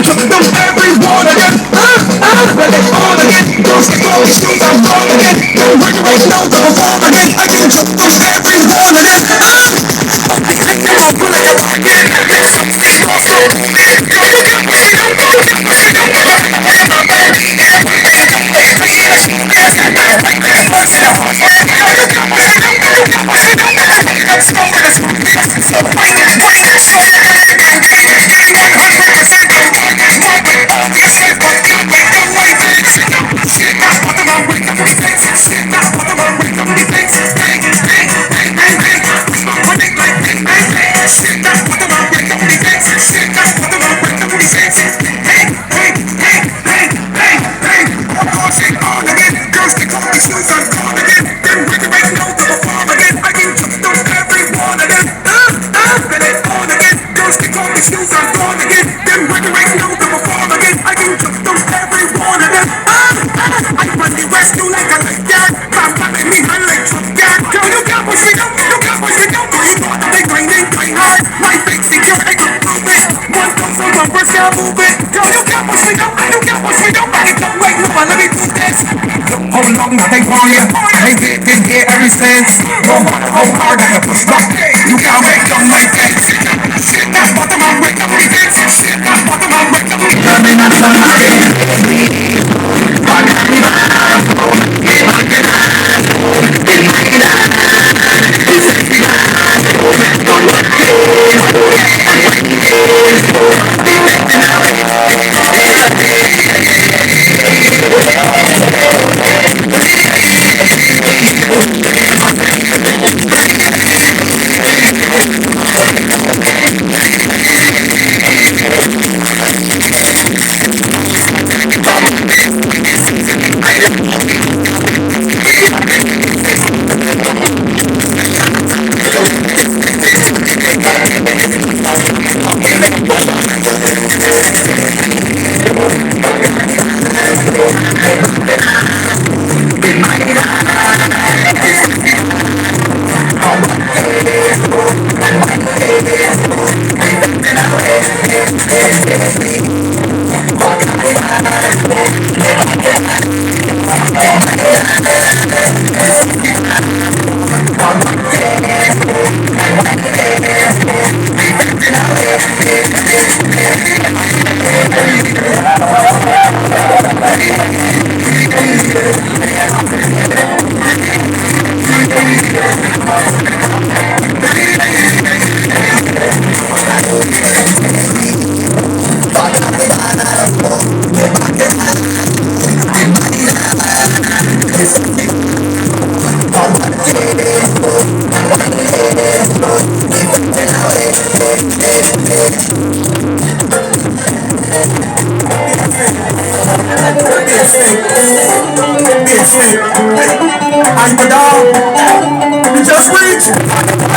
took them everyone again. When they fall again, those are all these things I'm wrong again. No rigorous, no double form again. I can took them everyone again. Come on, pull it up again. There's something also. Hold long, they want you. They been here ever since. No matter how hard I push back, you can't make them make it. Shit, that's what I'm on with. Shit, that's what I'm on with. Coming up on my head. I'm the dog. You just reach.